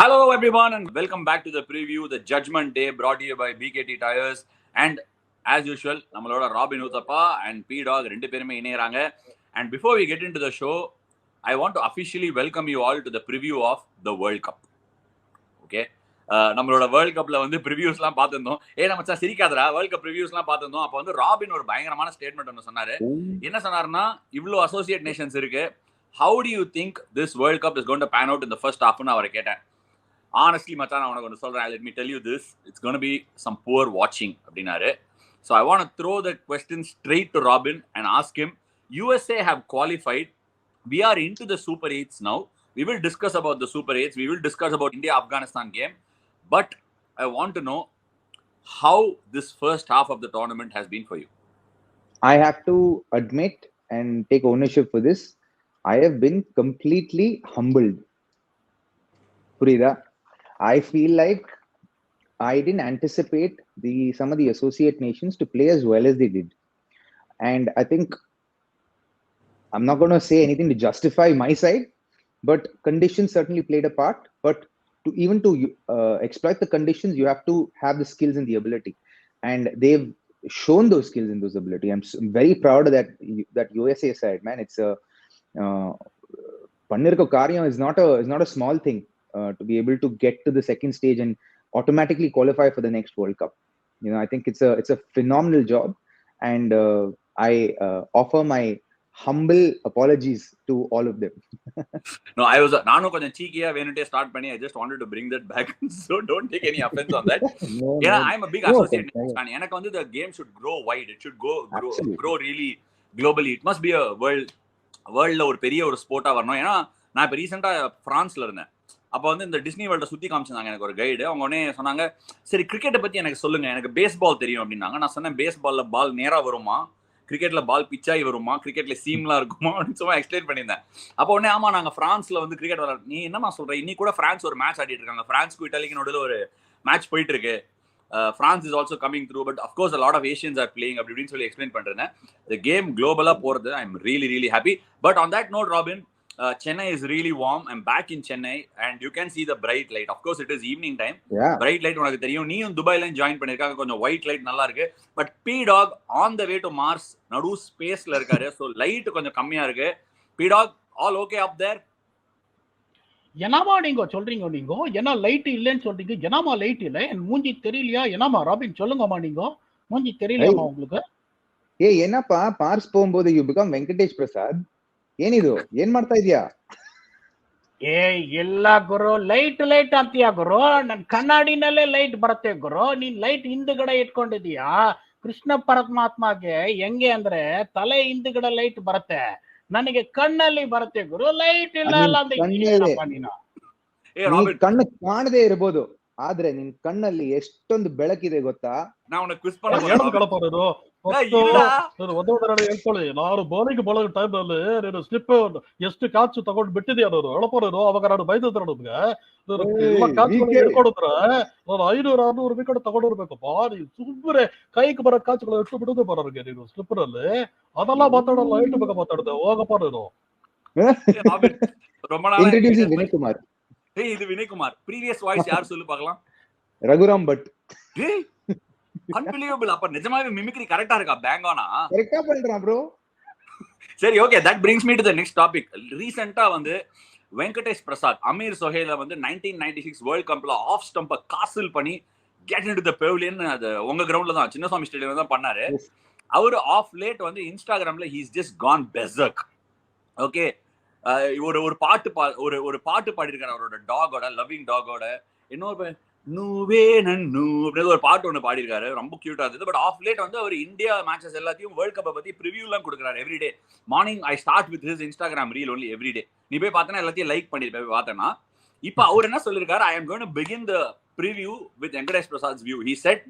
Hello, everyone, and welcome back to the preview, the Judgment Day, brought to you by BKT Tires. And as usual, நம்மளோட robin Uthappa and P-Dog ரெண்டு பேருமே இணையறாங்க. And before we get into the show, I want to officially welcome you all to the preview of the World Cup. Okay? நம்மளோட world கப்ல வந்து ப்ரிவியூஸ்லாம் பார்த்துருந்தோம். நம்ம மச்சான் சிரிக்காதரா, world cup ப்ரிவியூஸ்லாம் பார்த்துருந்தோம். அப்போ வந்து ராபின் ஒரு பயங்கரமான ஸ்டேட்மெண்ட் ஒன்று சொன்னாரு. என்ன சொன்னாருன்னா, இவ்வளோ அசோசியேட் நேஷன்ஸ் இருக்கு, how do you think this World Cup is going to pan out in the first half ன்னு அவரை கேட்டேன். Honestly, Machan, I want to say, let me tell you this. It's going to be some poor watching. So I want to throw the question straight to Robin and ask him, USA have qualified. We are into the Super 8s now. We will discuss about the Super 8s. We will discuss about India-Afghanistan game. But I want to know how this first half of the tournament has been for you. I have to admit and take ownership for this. I have been completely humbled. Purida. I feel like I didn't anticipate some of the associate nations to play as well as they did. And I think I'm not going to say anything to justify my side, but conditions certainly played a part. But to exploit the conditions, you have to have the skills and the ability. And they've shown those skills and those ability. I'm very proud of that USA side, man. It's a Pannirko Karyam is not a small thing. To be able to get to the second stage and automatically qualify for the next World Cup. I think it's a phenomenal job, and I offer my humble apologies to all of them. No, நானும் கொஞ்சம் சீக்கியா வேணுட்டே start பண்ணி I just wanted to bring that back. So don't take any offense on that. I'm a big associate fan. எனக்கு வந்து the game should grow wide. It should grow really globally. It must be a வேர்ல்ட்ல ஒரு பெரிய ஒரு ஸ்போர்ட்டா வரணும். ஏன்னா நான் இப்போ ரீசெண்டா பிரான்ஸ்ல இருந்தேன். அப்போ வந்து இந்த டிஸ்னி வேர்ல்ட சுற்றி காமிச்சிருந்தாங்க எனக்கு ஒரு கைடு. அவங்க உடனே சொன்னாங்க, சரி கிரிக்கெட்டை பற்றி எனக்கு சொல்லுங்க, எனக்கு பேஸ்பால் தெரியும் அப்படின்னாங்க. நான் சொன்னேன், பேஸ்பாலில் பால் நேராக வருமா, கிரிக்கெட்டில் பால் பிச்சாகி வருமா, கிரிக்கெட்டில் சீம்லாம் இருக்குமா அப்படின்னு சும்மா எக்ஸ்பிளைன் பண்ணியிருந்தேன். அப்போ உடனே ஆமாம் நாங்கள் ஃப்ரான்ஸில் வந்து கிரிக்கெட் விளையாடு. நீ என்னமா சொல்கிறேன், இன்னி கூட ஃப்ரான்ஸ் ஒரு மேட்ச் ஆடிட்டு இருக்காங்க, ஃப்ரான்ஸ்க்கு இட்டாலிக்கு நடுவில் ஒரு மேட்ச் போயிட்டு இருக்கு. France is also coming through, but of course a lot of Asians are playing அப்படின்னு சொல்லி எக்ஸ்பிளைன் பண்ணுறேன். The game global-ஆக போகிறது, I'm really really happy. But on that note, Robin, Chennai is really warm. I'm back in Chennai and you can see the bright light. Of course it is evening time. Yeah. Bright light உனக்கு தெரியும். நீயும் துபாய்ல join பண்ணிருக்காங்க, கொஞ்சம் white light நல்லா இருக்கு. But P-Dog on the way to Mars, நடு ஸ்பேஸ்ல இருக்காரு. So light கொஞ்சம் கம்மியா இருக்கு. P-Dog, all okay up there? என்னமா நீங்க சொல்றீங்க? நீங்க என்ன லைட் இல்லைன்னு சொல்றீங்க? என்னமா லைட் இல்லை, என் மூஞ்சி தெரியலையா? என்னமா ராபின் சொல்லுங்கம்மா, நீங்க மூஞ்சி தெரியலையாமா உங்களுக்கு? ಏನಪ್ಪ ಪಾರ್ಸ್ போகும்போது you become வெங்கடேஷ் பிரசாத். ಏನಿದು ಏನ್ ಮಾಡ್ತಾ ಇದೀಯಾ? ಇಲ್ಲ ಗುರು, ಲೈಟ್ ಅಂತೀಯಾ ಗುರು? ನನ್ ಕನ್ನಡಿನಲ್ಲೇ ಲೈಟ್ ಬರುತ್ತೆ ಗುರು. ನೀನ್ ಲೈಟ್ ಹಿಂದ್ಗಡೆ ಇಟ್ಕೊಂಡಿದೀಯಾ? ಕೃಷ್ಣ ಪರಮಾತ್ಮಗೆ ಹೆಂಗೆ ಅಂದ್ರೆ ತಲೆ ಹಿಂದ್ಗಡೆ ಲೈಟ್ ಬರುತ್ತೆ, ನನಗೆ ಕಣ್ಣಲ್ಲಿ ಬರುತ್ತೆ ಗುರು. ಲೈಟ್ ಇಲ್ಲ ಅಂದ್ರೆ ನೀನು ಕಣ್ಣು ಕಾಣದೇ ಇರಬಹುದು, ಆದ್ರೆ ನಿನ್ ಕಣ್ಣಲ್ಲಿ ಎಷ್ಟೊಂದು ಬೆಳಕಿದೆ ಗೊತ್ತಾ? ಹೇಳ್ಕೊಳ್ಳಿ, ನಾನು ಬೌಲಿಂಗ್ ಬಳಗ ಟೈಮ್ ನಲ್ಲಿ ನೀನು ಸ್ಲಿಪ್ ಎಷ್ಟು ಕ್ಯಾಚ್ ತಗೊಂಡು ಬಿಟ್ಟಿದ್ಯಾ? ನಾನು ಹೇಳಪ್ಪೋದು ಅವಾಗ ನಾನು ಬೈದಿದ್ದೆ ನನಗೆ, ಹೇಳ್ಕೊಡಿದ್ರೆ ನಾನು 500-600 ವಿಕೆಟ್ ತಗೊಂಡಿರ್ಬೇಕಪ್ಪ. ನೀನು ಸುಮ್ಮನೆ ಕೈಗೆ ಬರೋ ಕ್ಯಾಚ್ಗಳು ಎಷ್ಟು ಬಿಡುದು ಬರೋರಿಗೆ ನೀನು ಸ್ಲಿಪ್ ನಲ್ಲಿ. ಅದೆಲ್ಲ ಮಾತಾಡಲ್ಲ, ಐಟು ಬಗ್ಗೆ ಮಾತಾಡಿದೆ. ಹೋಗಪ್ಪ ನೀನು. ವಿನಯ್ இது வினய்குமார். previous voice யார் சொல்லு பார்க்கலாம்? ரகுராம் பட். unbelievable. அப்ப நிஜமாவே மிமிக்ரி கரெக்ட்டா இருக்கா? பேங் ஆனா கரெக்ட்டா பண்றான் bro. சரி, okay, that brings me to the next topic. ரீசெண்டா வந்து வெங்கடேஷ் பிரசாத் அமீர் சொஹேல வந்து 1996 வேர்ல்ட் கப்ல ஆஃப் ஸ்டம்ப காசில் பண்ணி get into the pavilion, அது உங்க கிரவுண்ட்ல தான், சின்னசாமி ஸ்டேடியம்ல தான் பண்ணாரு. அவரு ஆஃப் லேட் வந்து இன்ஸ்டாகிராம்ல he's just gone berserk. Okay, ஒரு பாட்டு பாடிருக்காரு அவரோட டாகோட, லவ்விங் டாகோட. இன்னொரு நூவே நன்னு அப்படின்னு ஒரு பாட்டு ஒன்று பாடிருக்காரு, ரொம்ப கியூட்டா இருந்தது. பட் ஆஃப் லேட் வந்து அவர் இந்தியா மேட்சஸ் எல்லாத்தையும் வேர்ல்ட் கப்பை பத்தி ப்ரிவியூலாம் கொடுக்குறாரு everyday morning. I start with his Instagram reel only everyday. நீ போய் பார்த்தனா எல்லாத்தையும் லைக் பண்ணிருப்பேன் பார்த்தேன்னா. இப்போ அவர் என்ன சொல்லியிருக்காரு, I am going to begin the preview with Venkatesh Prasad's view. He said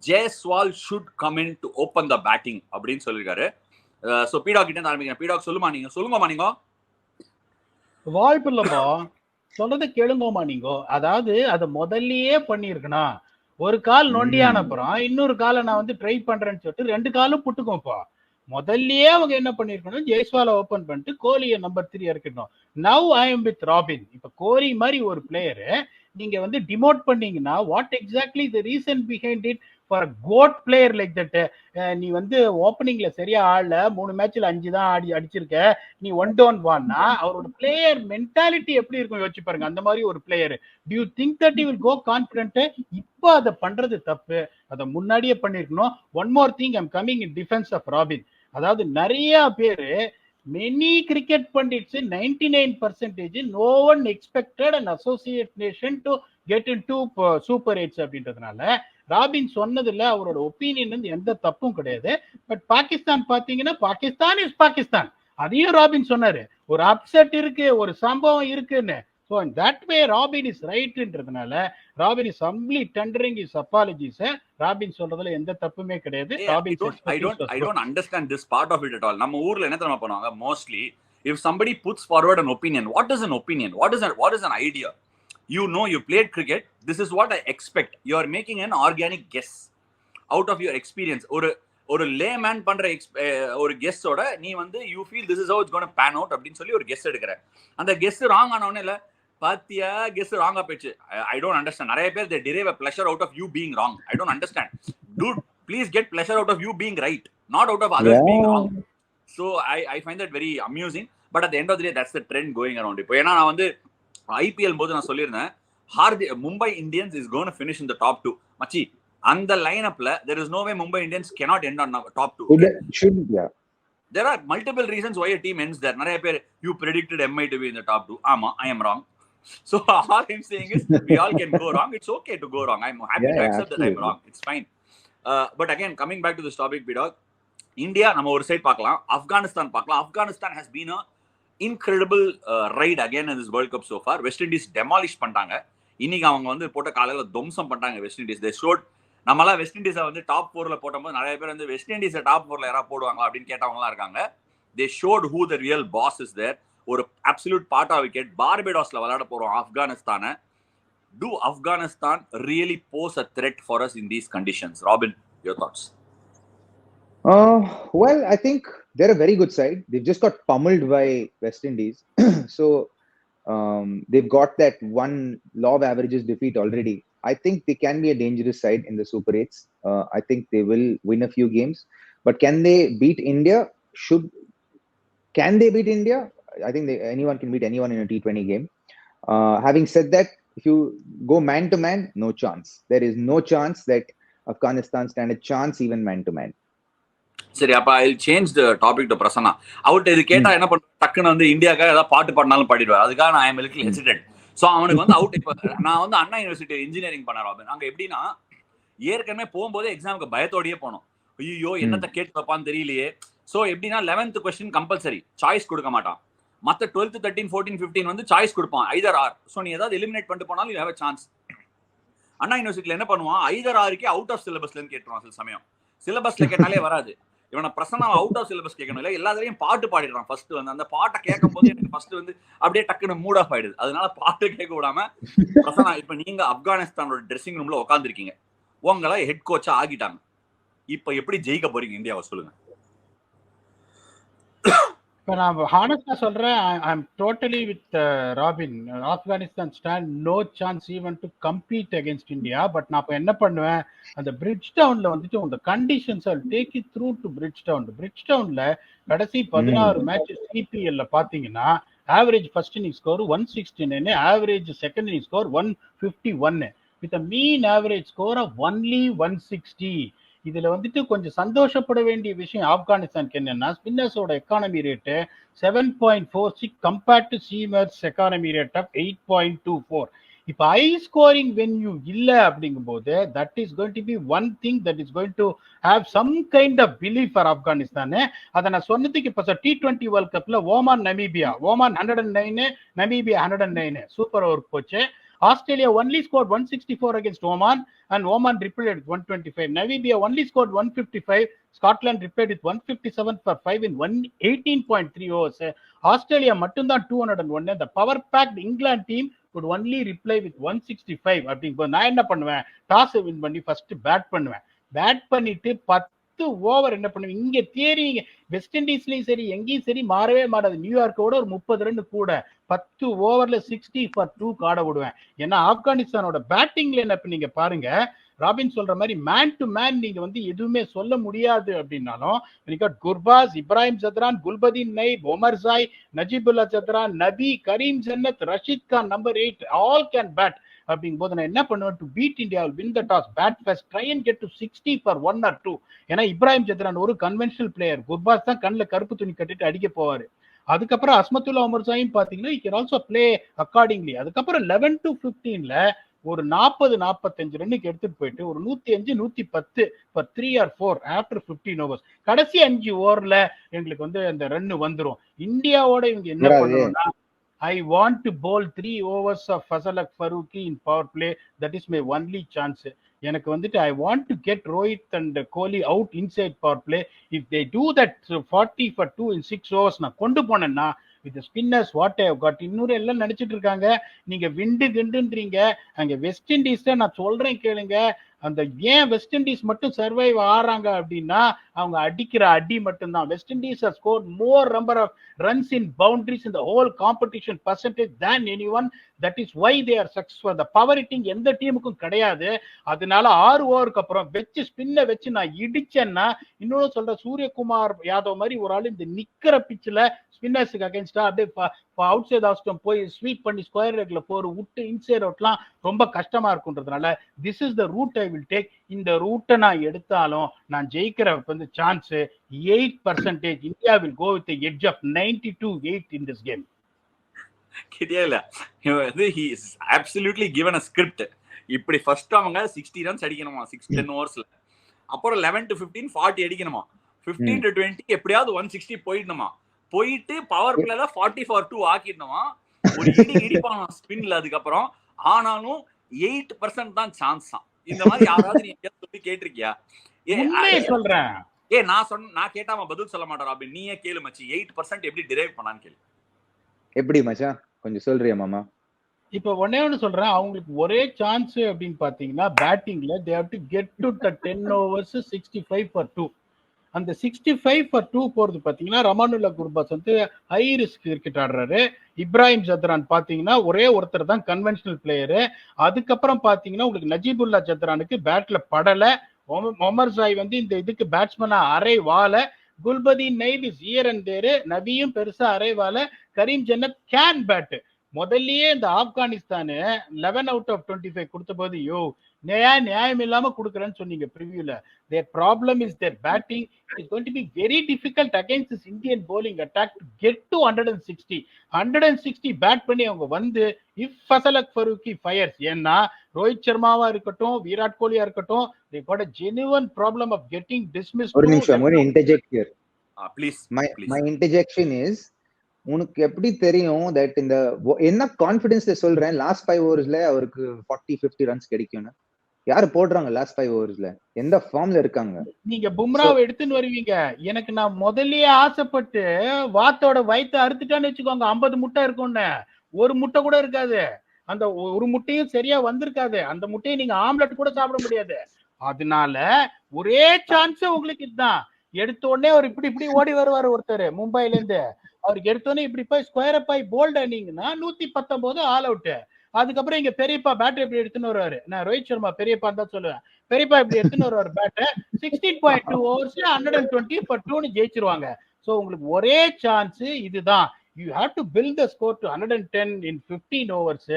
Jaiswal should come in to open the batting அப்படின்னு சொல்லியிருக்காரு. ஸோ P-Dog கிட்ட இருந்து ஆரம்பிக்கிறேன். P-Dog சொல்லுங்கம்மா நீங்க. வாய்ப்பு இல்லப்பா, சொல்றது கேளுங்கம்மா நீங்க. அதாவது அது முதல்லயே பண்ணிருக்கணும். ஒரு கால் நொண்டியான அப்புறம் இன்னொரு காலை நான் வந்து ட்ரை பண்றேன்னு சொல்லிட்டு 2 காலும் புட்டுக்கோப்பா. முதல்லயே அவங்க என்ன பண்ணிருக்கணும், ஜெய்ஸ்வாலை ஓபன் பண்ணிட்டு கோலியை நம்பர் 3 இறக்கிடணும். Now I am with Robin. இப்ப கோலி மாதிரி ஒரு பிளேயரு நீங்க வந்து டிமோட் பண்ணீங்கன்னா what exactly the reason behind it for good player like that? நீ வந்து ஓப்பனிங்ல சரியா ஆடல, 3 மேட்ச்ல 5 தான் அடிச்சிருக்க, நீ 1 டவுன் வான்னா அவரோட பிளேயர் மென்டாலிட்டி எப்படி இருக்கும் யோசிச்சு பாருங்க. அந்த மாதிரி ஒரு player, do you think that he will go confident? இப்போ அதை பண்றது தப்பு, அதை முன்னாடியே பண்ணிருக்கணும். One more thing, I'm coming in defence of Robin. அதாவது நிறைய பேரு, many cricket pundits, 99%, no one expected an associate nation to get into super 8s அப்படின்றதுனால ராபின் சொன்னதுல அவரோட ஒப்பீனியன் வந்து எந்த தப்பும் கிடையாது. பட் பாகிஸ்தான் பாத்தீங்கன்னா பாகிஸ்தான் இஸ் பாகிஸ்தான், அதையும் ராபின் சொன்னாரு. ஒரு அப்செட் இருக்கு, ஒரு சம்பவம் இருக்குன்னு. So in that way Robin is right ன்றதுனால Robin is humbly tendering his apologies. Robin சொல்றதுல எந்த தப்புமே கிடையாது. I don't understand this part of it at all. நம்ம ஊர்ல என்ன தெரியுமா பண்ணுவாங்க, mostly if somebody puts forward an opinion, what is an opinion, what is an idea? You know, you played cricket, this is what I expect. You are making an organic guess out of your experience. ஒரு layman பண்ற ஒரு கெஸ்ஸோட நீ வந்து you feel this is how it's gonna pan out அப்படின்னு சொல்லி ஒரு guess எடுக்கிற. அந்த கெஸ் ராங் ஆனவனே இல்ல பாத்தியா கெஸ் ராங்கா போயிடுச்சு. I don't understand. நிறைய பேர் they derive a pleasure out of you being wrong. I don't understand. Dude, please get pleasure out of you being right, not out of others being wrong. So I find that very amusing. But at the end of the day, that's the trend going around. இப்போ ஏன்னா நான் வந்து IPL போது நான் சொல்லியிருந்தேன், Mumbai Indians is gonna finish in the top 2. மச்சி, அந்த லைனப்ல there is no way Mumbai Indians cannot end on top 2. It should, yeah. There are multiple reasons why a team ends there. நிறைய பேர் you predicted MI to be in the top 2. ஆமா, I am wrong. So all I'm saying is we all can go wrong. It's okay to go wrong. I'm happy to accept that I'm wrong. It's fine. But again, coming back to this topic, B-Dog, India நம்ம ஒரு side பார்க்கலாம், ஆப்கானிஸ்தான் பார்க்கலாம். Afghanistan has been a incredible ride again in this World Cup so far. West Indies demolish பண்ணிட்டாங்க. இன்னைக்கு அவங்க வந்து போட்ட காலையில துவம்சம் பண்ணிட்டாங்க வெஸ்ட் இண்டீஸ். they showed, நம்மளாம் வெஸ்ட் இண்டீஸை வந்து டாப் 4ல போட்டோம்போது நிறைய பேர் வந்து வெஸ்ட் இண்டீஸை டாப் 4ல யாராவது போடுவாங்களா அப்படின்னு கேட்டவங்களாம் இருக்காங்க. they showed who the real boss is there. ஒரு அப்சல்யூட் பார்ட்டா விக்கெட் பார்பேடோஸ்ல விளையாட போறோம் ஆப்கானிஸ்தானை. Do Afghanistan really pose a threat for us in these conditions? Robin, your thoughts? Well, I think they're a very good side. They've just got pummeled by West Indies. So they've got that one law of averages defeat already. I think they can be a dangerous side in the Super 8s. I think they will win a few games. But can they beat India? Can they beat India? I think anyone can beat anyone in a T20 game. Having said that, if you go man to man, no chance. There is no chance that Afghanistan stand a chance even man to man. சரி, அப்ப I change the topic to Prasanna. அவர்ட்ட இது கேட்டா என்ன பண்ண, டக்குன்னு வந்து இந்தியாக்காக ஏதாவது பாட்டு பாடினாலும் பாடிடுவார். அதுக்காக நான் I am little hesitate. So அவனுக்கு வந்து அவுட். இப்ப நான் வந்து அண்ணா யூனிவர்சிட்டி இன்ஜினியரிங் பண்ண ராபின். அங்க எப்படின்னா ஏற்கனவே போகும்போது எக்ஸாமுக்கு பயத்தோடயே போனோம். ஐயோ என்னத்த கேட்டு வைப்பான்னு தெரியலையே. சோ எப்படின்னா 11th கொஸ்டின் கம்பல்சரி, சாய்ஸ் கொடுக்க மாட்டான். மற்ற 12th 13 14 15 வந்து சாய்ஸ் கொடுப்பான், ஐதர் ஆர். ஸோ நீ ஏதாவது எலிமினேட் பண்ணிட்டு போனாலும் யூ ஹேவ் அ சான்ஸ். அண்ணா யூனிவர்சிட்டியில் என்ன பண்ணுவான், ஐதர் ஆருக்கே அவுட் ஆஃப் சிலபஸ்லன்னு கேட்டுருவான். சில சமயம் சிலபஸ்ல கேட்டாலே வராது. இவனை பிரசன்னா அவுட் ஆஃப் சிலபஸ் கேட்கணும் இல்லை, எல்லாத்துலையும் பாட்டு பாடிடுறான். ஃபர்ஸ்ட் வந்து அந்த பாட்டை கேட்கும் போது எனக்கு ஃபர்ஸ்ட் வந்து அப்படியே டக்குன்னு மூட் ஆஃப் ஆயிடுது. அதனால பாட்டு கேட்க விடாம பிரசன்னா, இப்ப நீங்க ஆப்கானிஸ்தானோட ட்ரெஸ்ஸிங் ரூம்ல உட்காந்துருக்கீங்க, உங்களை ஹெட் கோச்சா ஆகிட்டாங்க, இப்ப எப்படி ஜெயிக்க போறீங்க இந்தியாவை சொல்லுங்க. இப்போ நான் ஹானஸ்டா சொல்றேன், I am totally with Robin. Afghanistan stand no chance even to compete against India. But நான் இப்போ என்ன பண்ணுவேன், அந்த பிரிட்ஜ் டவுன்ல வந்துட்டு அந்த conditions I take it through to Bridgetown. பிரிட்ஜ் டவுன்ல கடைசி 16 மேட்ச் சிபிஎல்ல பாத்தீங்கன்னா average first inning score 169, average second inning score 151 with a mean average score of only 160. இதுல வந்துட்டு கொஞ்சம் சந்தோஷப்பட வேண்டிய விஷயம் ஆப்கானிஸ்தானுக்கு என்னன்னா, ஸ்பின்னர்ஸோட economy rate 7.46 compared to seamers economy rate of 8.24. இப்போ ஹை ஸ்கோரிங் வென்யூ இல்ல அப்படிங்கும் போது that is going to be one thing that is going to have some kind of belief for Afghanistan. அதை நான் சொன்னதுக்கு இப்போ T20 வேர்ல்ட் கப்ல ஓமான் 109, நமீபியா 109 சூப்பர் ஓவர் போச்சு. Australia only scored 164 against Oman and Oman replied with 125. Namibia only scored 155. Scotland replied with 157 for 5 in 18.3 overs. Australia மட்டும்தான் 201. The power packed England team would only reply with 165. அப்படிங்கும்போது நான் என்ன பண்ணுவேன், toss win பண்ணி first bad பண்ணுவேன். Bad பண்ணிட்டு 10 over என்ன பண்ணுவீங்க? இங்க தியரி வெஸ்ட் இண்டீஸ்லயும் சரி எங்கேயும் சரி மாறவே மாறாது. நியூயார்க்கோட ஒரு 30 ரன் கூட 10 ஓவர்ல 60 for 2 ஆட விடுவேன். ஏன்னா ஆப்கானிஸ்தானோட பேட்டிங்ல என்ன நீங்க பாருங்க, ராபின் சொல்ற மாதிரி மேன் டு மேன் நீங்க வந்து எதுவுமே சொல்ல முடியாது அப்படின்னாலும் Gurbaz, Ibrahim Zadran, Gulbadin Naib, Omarzai, Najibullah Zadran, Nabi, Karim Janat, Rashid Khan number 8 all can bat. அப்படிங்கும் போது நான் என்ன பண்ணுவேன், to beat India win the toss, bat first, try and get to 60 for 1 or 2. ஏன்னா இப்ராஹிம் ஜத்ரான் ஒரு கன்வென்ஷனல் பிளேயர், குர்பாஸ் தான் கண்ணில் கருப்பு துணி கட்டிட்டு அடிக்க போவாரு. அதுக்கப்புறம் அஸ்மத்துல்லா உமர் ஜாயும் பாத்தீங்கன்னா he can also play accordingly. அதுக்கப்புறம் 11 to 15ல ஒரு 40-45 ரன்னுக்கு எடுத்துட்டு போயிட்டு ஒரு 105-110 for 3 or 4 ஆஃப்டர் 15 ஓவர்ஸ். கடைசி 5 ஓவர்ல எங்களுக்கு வந்து அந்த ரன் வந்துரும். இந்தியாவோட இவங்க என்ன பண்ணணும்னா, I want to bowl 3 overs of Fazal Farooqi in power play. That is my only chance. எனக்கு வந்துட்டு I want to get Rohit and Kohli out inside power play. If they do that 40 for 2 in 6 overs நான் கொண்டு போனேன்னா with the spinners what I have got. இன்னொரு எல்லாம் நினைச்சிட்டு இருக்காங்க நீங்க விண்டு கிண்டுன்றீங்க. அங்க வெஸ்ட் இண்டீஸ்ல நான் சொல்றேன் கேளுங்க, அந்த ஏன் வெஸ்ட் இண்டீஸ் மட்டும் சர்வைவ் ஆறாங்க அப்படின்னா அவங்க அடிக்கிற அடி மட்டும்தான். West Indies has scored more number of runs in boundaries in the whole competition percentage than anyone. That is why they are successful. the power hitting எந்த டீமுக்கும் கிடையாது. அதனால 6 ஓவருக்கு அப்புறம் வச்சு ஸ்பின்ன வச்சு நான் இடிச்சேன்னா, இன்னொன்னு சொல்ற சூரியகுமார் யாதவ் மாதிரி ஒரு ஆள் இந்த நிக்கிற பிச்சில் ஸ்பின்னர்ஸுக்கு அகைன்ஸ்டா அப்படியே அவுட் சைட் ஆஃப் ஸ்டம்ப் போய் ஸ்வீப் பண்ணி ஸ்கொயர் லெக்ல போற விட்டு இன்சைட் அவுட்லாம் ரொம்ப கஷ்டமா இருக்குன்றதுனால this is the route I will take. இந்த ரூட்டை நான் எடுத்தாலும் நான் ஜெயிக்கிற வந்து chance 8%. India will go with edge of 92-8 in this game. கிடையாது, he is absolutely given a script. இப்படி ஃபர்ஸ்ட் அவங்க 60 ரன்ஸ் அடிக்கணுமா 6-10 ஓவர்ஸ்ல, அப்புறம் 11 to 15 40 அடிக்கணுமா, 15 to 20 எப்படியாவது 160 போயிடணுமா, போயிட்டு பவர் பிளேல 40 for 2 ஆக்கிடணுமா, ஒரு இடிப்பான ஸ்பின்ல. அதுக்கப்புறம் ஆனாலும் 8% தான் சான்ஸ் தான். இந்த மாதிரி யாராவது நீங்க சொல்லி கேட்டிருக்கியா? சொல்றேன் நான் கேட்டாம பதில் சொல்ல மாட்டேன் ராபின், நீயே கேளு மச்சி. 8% எப்படி டிரைவ் பண்ணான்னு கேளு. எப்படி மச்சான் கொஞ்சம் சொல்றியா மாமா? இப்ப ஒண்ணு சொல்றேன், அவங்களுக்கு ஒரே சான்ஸ் அப்படின்னு பாத்தீங்கன்னா பேட்டிங்ல they have to get to the 10 overs 65 for 2. அந்த 65 for 2 போறது பாத்தீங்கன்னா ரமானுல்லா குர்பாஸ் வந்து ஹை ரிஸ்க் கிரிக்கெட் ஆடுறாரு. இப்ராஹிம் ஜத்ரான் பாத்தீங்கன்னா ஒரே ஒருத்தர் தான் கன்வென்ஷனல் பிளேயரு. அதுக்கப்புறம் பாத்தீங்கன்னா உங்களுக்கு நஜீபுல்லா ஜத்ரானுக்கு பேட்ல படல. ஒமர் ஜாய் வந்து இந்த இதுக்கு பேட்ஸ்மேனா அரை வாழ. Gulbadin Naib is here and தேர். நபியும் பெருசா அரை வாழ. கரீம் ஜன்னத் கேன் பேட். முதல்லயே இந்த ஆப்கானிஸ்தானு 11 out of 25 கொடுத்த போது நியாயம் இல்லாம கொடுக்குறேன்னு சொன்னீங்க ப்ரிவியூல. their problem is their batting. it is going to be very difficult against this Indian bowling attack to get to 160 bad பண்ணி அவங்க வந்து if Fazal Farooqi fires. ஏன்னா ரோஹித் சர்மாவா இருக்கட்டும் விராட் கோலியா இருக்கட்டும் they got a genuine problem of getting dismissed. ஒரு நிமிஷம் interject here. Please. My interjection is, உனக்கு எப்படி தெரியும் தட் இந்த என்ன கான்ஃபிடன்ஸ்ல சொல்றேன் லாஸ்ட் 5 ஓவர்ஸ்ல அவருக்கு 40-50 ரன்ஸ் கிடைக்கும்னு? யாரு போடுறாங்க லாஸ்ட் 5 ஓவர்ஸ்ல? எந்த ஃபார்ம்ல இருக்காங்க? நீங்க பும்ராவை எடுத்துன்னு வருவீங்க. எனக்கு நான் முதல்லயே ஆசைப்பட்டு வாத்தோட வயித்தை அறுத்துட்டான்னு வச்சுக்கோங்க, 50 முட்டை இருக்கும்னு. ஒரு முட்டை கூட இருக்காது. அந்த ஒரு முட்டையும் சரியா வந்திருக்காது. அந்த முட்டையை நீங்க ஆம்லெட் கூட சாப்பிட முடியாது. அதனால ஒரே சான்ஸ் உங்களுக்கு இதுதான். எடுத்த உடனே ஒரு இப்படி ஓடி வருவாரு ஒருத்தர் மும்பைல இருந்து. அவருக்கு எடுத்தோடனே இப்படி போய் ஸ்கொயர் அப் ஆகி போல்ட் ஆனீங்கன்னா 119 ஆல் அவுட். அதுக்கப்புறம் இங்க பெரியப்பா பேட்டர் இப்படி எடுத்துன்னு வருவாரு. நான் ரோஹித் சர்மா பெரியப்பா தான் சொல்லுவேன். பெரியப்பா இப்படி எடுத்துன்னு வருவாரு பேட்டர். 16.2 overs 120 for 2 ஜெயிச்சிருவாங்க. சோ உங்களுக்கு ஒரே சான்ஸ் இதுதான். you have to build the score to 110 in 15 overs.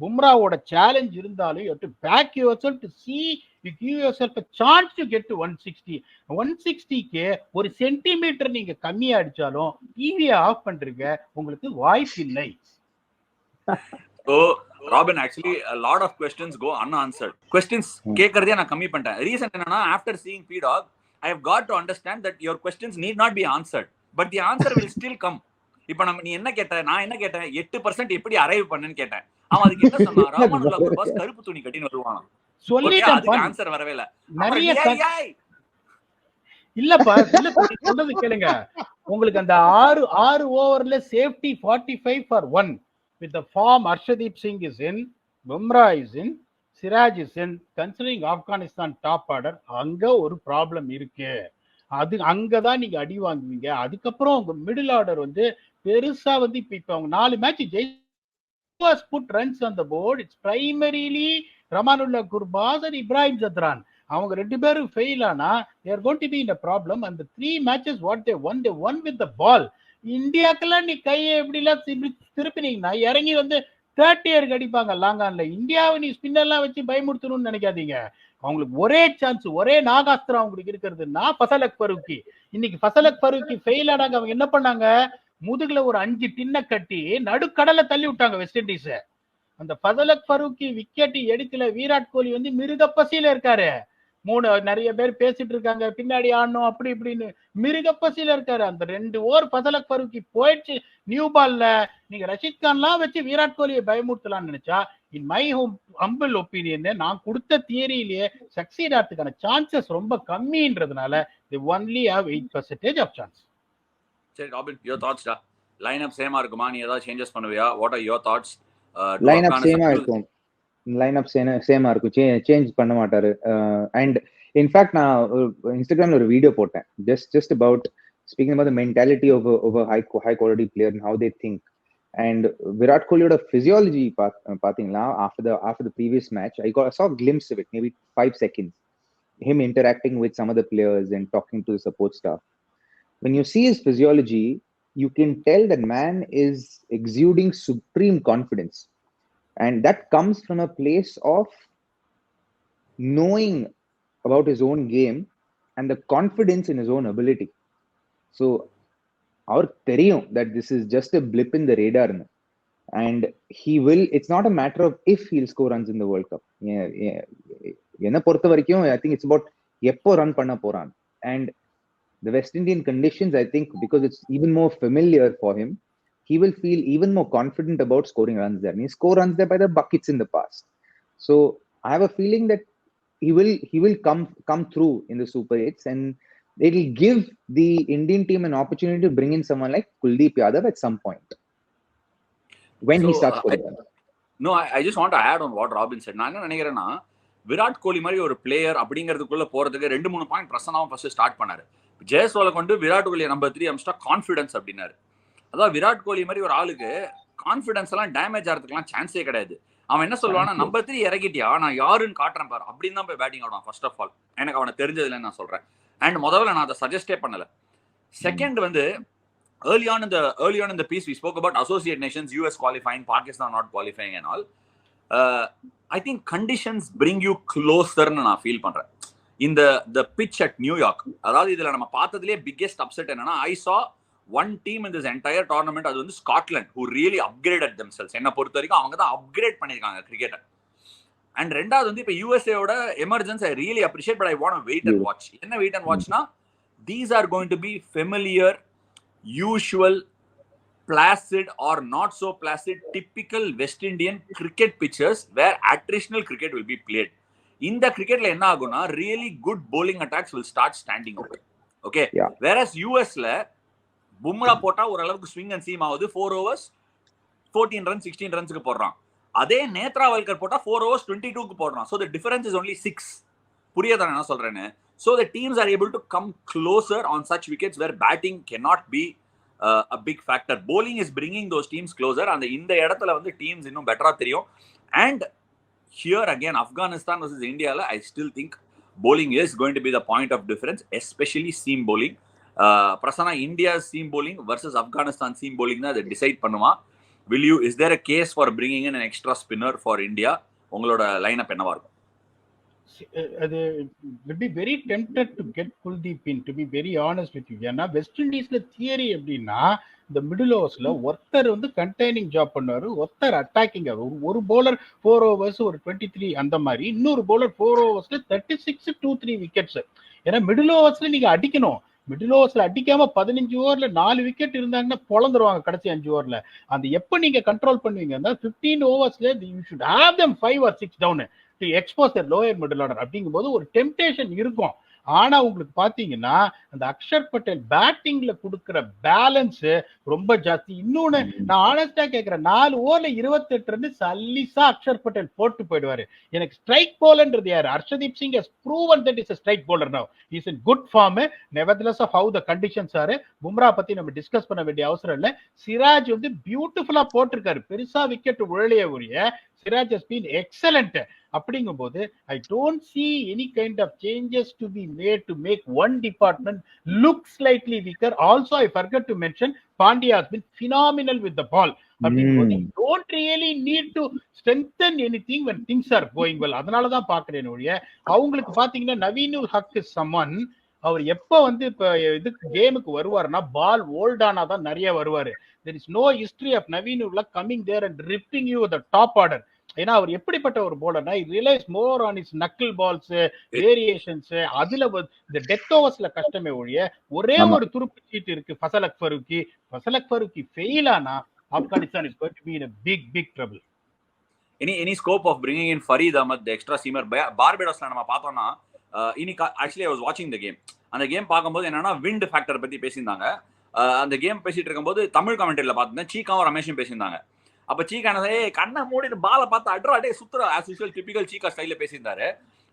பும்ராவோட challenge இருந்தாலும் you have to back yourself to see you give yourself a chance to get to 160. 160க்கு ஒரு சென்டிமீட்டர் நீங்க கம்மியா அடிச்சாலும் டிவியை of பண்றீங்க, உங்களுக்கு வாய்ப்பு இல்லை. So Robin, actually a lot of questions go unanswered. Questions கேக்குறதே நான் கம்மி பண்ணிட்டேன். ரீசன் என்னன்னா, after seeing P-Dog I have got to understand that your questions need not be answered, but the answer will still come. இப்ப நீ என்ன கேட்ட, நான் என்ன கேட்டேன், 8% எப்படி அரைவ் பண்ணேன்னு கேட்டேன். அவன் அதுக்கு என்ன சொன்னா, ராமனுல்லா குர்பாஸ் கருப்பு துணி கட்டின்னு வருவானா. சொல்லிட்டேன், ஆன்சர் வரவே இல்ல. இல்லப்பா சொல்றது கேளுங்க. உங்களுக்கு அந்த 6 ஓவர்ல safety 45 for 1 with the form Arshdeep Singh is in, Bumrah is in, Siraj is in, considering Afghanistan top order, அங்க ஒரு ப்ராப்ளம் இருக்கு. அது அங்கதான் நீங்க அடி வாங்குவீங்க. அதுக்கப்புறம் உங்க மிடில் ஆர்டர் வந்து பெருசா வந்து இப்ப அவங்க 4 match put runs on the board. It's primarily Ramanullah Gurbaz and Ibrahim Zadran. அவங்க ரெண்டு பேரும் ஃபெயில் ஆனா they are going to be in a problem. And the 3 matches what they won with the ball. இந்தியாக்கெல்லாம் நீ கையை எப்படிலாம் திருப்பினீங்கன்னா இறங்கி வந்து 30 இயருக்கு அடிப்பாங்க லாங்கான்ல. இந்தியாவை நீ ஸ்பின்னர்லாம் வச்சு பயமுறுத்தணும்னு நினைக்காதீங்க. அவங்களுக்கு ஒரே சான்ஸ், ஒரே நாகாஸ்திரம் அவங்களுக்கு இருக்கிறதுன்னா ஃபசலக் ஃபரூக்கி. இன்னைக்கு ஃபசலக் ஃபரூக்கி ஃபெயில் ஆனாங்க. அவங்க என்ன பண்ணாங்க, முதுகுல ஒரு 5 டின்ன கட்டி நடுக்கடலை தள்ளி விட்டாங்க வெஸ்ட் இண்டீஸ். அந்த ஃபசலக் ஃபரூக்கி விக்கெட் எடுக்கல. விராட் கோலி வந்து மிருக பசியில இருக்காரு. நிறைய பேர் பேசிட்டு இருக்காங்க பின்னாடி ஆடணும் அப்படி இப்படின்னு. மிருக பசியில இருக்காரு. அந்த 2 ஓவர் ஃபசலக் ஃபரூக்கி போயிடுச்சு நியூ பால்ல. நீங்க ரஷித் கான்லாம் வச்சு விராட் கோலியை பயமுறுத்தலாம்னு நினைச்சா இன் மை ஹம்பிள் ஒப்பீனியன் நான் கொடுத்த தியரியிலேயே சக்சீட் ஆகிறதுக்கான சான்சஸ் ரொம்ப கம்மின்றதுனால they only have 8% of chance. சரி ராபின், your thoughts டா. லைன் அப் சேமா இருக்குமா? நீ ஏதாவது சேஞ்சஸ் பண்ணுவியா? What are your thoughts? Line up சேமா இருக்கும். லைன் அப் சேமா இருக்கும். சேஞ்ச் பண்ண மாட்டாரு. அண்ட் இன்ஃபேக்ட் நான் இன்ஸ்டாகிராம்ல ஒரு வீடியோ போட்டேன் just about speaking about the mentality of a high quality player and how they think. And Virat Kohliயோட physiology பாத்தீங்களா, after the previous match I saw a glimpse of it, maybe 5 seconds, him interacting with some of the players and talking to the support staff. When you see his physiology, you can tell that man is exuding supreme confidence, and that comes from a place of knowing about his own game and the confidence in his own ability. So அவருக்கு தெரியும் that this is just a blip in the radar, and it's not a matter of if he'll score runs in the World Cup. என்ன பொறுத்த வரைக்கும் I think it's about எப்போ run பண்ண போறான். And the West Indian conditions, I think, because it's even more familiar for him, he will feel even more confident about scoring runs there. And he scored runs there by the buckets in the past. So I have a feeling that he will come through in the Super 8s, and it will give the Indian team an opportunity to bring in someone like Kuldeep Yadav at some point when he starts scoring. No, I just want to add on what Robin said. நான் என்ன நினைக்கிறேன்னா, விராட் கோலி மாதிரி ஒரு player அப்படிங்கிறதுக்குள்ள போறதுக்கு 2-3 point பிரசனாவும் first start பண்ணாரு. ஜெயசோலை கொண்டு Virat Kohli number 3 அம்ஸ்டா confidence அப்படின்னாரு. அதாவது விராட் கோலி மாதிரி ஒரு ஆளுக்கு கான்ஃபிடன்ஸ் எல்லாம் டேமேஜ் ஆகிறதுக்குலாம் சான்ஸே கிடையாது. அவன் என்ன சொல்லுவானா, நம்பர் 3 இறக்கிட்டியா, நான் யாருன்னு காட்டுறேன் பாரு அப்படின்னு தான் போய் பேட்டிங் ஆடுவான். ஃபர்ஸ்ட் ஆஃப் ஆல் எனக்கு அவனை தெரிஞ்சதுலன்னு நான் சொல்றேன். அண்ட் முதல்ல நான் அதை சஜஸ்டே பண்ணல. செகண்ட் வந்து early on in the piece we spoke about associate nations, US qualifying, Pakistan not qualifying and all. I think conditions bring you closer ன்னு நான் ஃபீல் பண்றேன். இந்த the pitch at New York, அதாவது இதுல நம்ம பார்த்ததுலயே biggest upset என்னன்னா, I saw one team in this entire tournament, அது வந்து Scotland, who really upgraded themselves. என்ன பொறுத்த வரைக்கும் அவங்க தான் அப்கிரேட் பண்ணிருக்காங்க கிரிக்கெட்டை. அண்ட் ரெண்டாவது வந்து இப்போ யூஎஸ்ஏவோட emergence I really appreciate, but I want to wait and watch. என்ன wait and watchனா, these are going to be familiar, usual, placid or not so placid, typical West Indian cricket pitches where attritional cricket will be played. இந்த கிரிக்கெட்ல என்ன ஆகும்னா, really good bowling attacks will start standing out. Okay, whereas யூஎஸ்ல பும்ரா போட்டா ஓரளவுக்கு swing and seam ஆகுது. 4 overs 14 runs 16 runsக்கு போடுறான். அதே நேத்ராவல்கர் போட்டா 4 overs 22க்கு போடுறான். So the difference is only 6. புரியுதா நான் என்ன சொல்றேன்னு? So the teams are able to come closer on such wickets where batting cannot be a big factor. Bowling is bringing those teams closer. And இந்த இடத்துல வந்து teams இன்னும் பெட்டரா தெரியும். And here again, Afghanistan versus India, I still think bowling is going to be the point of difference, especially seam bowling. Prasanna, India's seam bowling versus Afghanistan seam bowling na they decide பண்ணுமா? Is there a case for bringing in an extra spinner for India? உங்களோட lineup என்னவா இருக்கும்? அது will be very tempted to get Kuldeep in, to be very honest with you. ஏன்னா west இண்டீஸ்ல theory எப்படின்னா, இந்த middle ஓவர்ஸ்ல ஒருத்தர் வந்து கண்டெய்னிங் ஜாப் பண்ணுவாரு, ஒருத்தர் அட்டாக்கிங். ஒரு bowler 4 overs ஒரு 23 அந்த மாதிரி, இன்னொரு bowler 4 oversல 36 2-3 விக்கெட்ஸ். ஏன்னா மிடில் ஓவர்ஸ்ல நீங்க அடிக்கணும். மிடில் ஓவர்ஸ்ல அடிக்காம 15 ஓவர்ல 4 விக்கெட் இருந்தாங்கன்னா பொழந்துருவாங்க கடைசி 5 ஓவர்ல. அந்த எப்ப நீங்க control பண்ணுவீங்கன்னா 15 ஓவர்ஸ்ல you should have them 5 or 6 down to expose their lower middle order. அப்படிங்கும்போது ஒரு டெம்டேஷன் இருக்கும். ஆனா உங்களுக்கு பாத்தீங்கன்னா அந்த அக்ஷர் பட்டேல் பேட்டிங்ல கொடுக்கிற பேலன்ஸ் ரொம்ப ஜாஸ்தி. இன்னொன்னு நான் ஆனஸ்டா கேக்குறேன், 4 ஓவர்ல 28 ரன் சல்லிசா அக்ஷர் பட்டேல் போட்டு போயிடுவாரு. எனக்கு ஸ்ட்ரைக் bowler யாரு? Harshdeep Singh has proven that is a strike bowler now. He is in good form. Nevertheless of how the conditions are. Bumrah பத்தி நம்ம டிஸ்கஸ் பண்ண வேண்டிய அவசரம் இல்ல. சிராஜ் வந்து பியூட்டிஃபுல்லா போட்டிருக்காரு, பெருசா விக்கெட் உழலையே ஒழிய சிராஜ் has been excellent. அப்படிங்கும்போது I don't see any kind of changes to be made to make one department look slightly weaker. Also I forgot to mention Pandya has been phenomenal with the ball. அப்படிங்கும்போது you don't really need to strengthen anything when things are going well. அதனால தான் பார்க்கிறேன் ஒழிய அவங்களுக்கு பாத்தீங்கன்னா Naveen Haq is someone, அவர் எப்ப வந்து இப்ப இதுக்கு கேமுக்கு வருவாருன்னா பால் ஓல்ட் ஆனாதான் நிறைய வருவாரு. there is no history of Naveen உலக் coming there and ripping you the top order. ஏன்னா அவர் எப்படிப்பட்ட ஒரு போலர்னா realise more on his knuckle balls variations, அதுல இந்த டெத் ஓவர்ஸ்ல கஷ்டமே ஒழிய ஒரே ஒரு துருப்பு சீட்டு இருக்கு ஃபசல் அக்பருக்கு. ஃபசல் அக்பருக்கு ஃபெயில் ஆனா Afghanistan is going to be in a big trouble. Any scope of bringing in Farid Ahmed, the extra seamer? பார்பேடோஸ்ல நம்ம பார்த்தோம்னா இன்னைக்கு ஆக்சுவலி ஐ வாஸ் வாட்சிங் த கேம். அந்த கேம் பார்க்கும்போது என்னன்னா விண்ட் ஃபேக்டர் பத்தி பேசியிருந்தாங்க. அந்த கேம் பேசிட்டு இருக்கும்போது தமிழ் கமெண்ட்ரியில பார்த்தீங்கன்னா சீக்காவும் ரமேஷும் பேசியிருந்தாங்க. அப்ப சீக்கா கண்ணை மூடிட்டு பாலை பார்த்து அட்ரா டே சுத்துற ஆஸ் யூசுவல் டிபிக்கல் சீக்கா ஸ்டைல பேசியிருந்தாரு.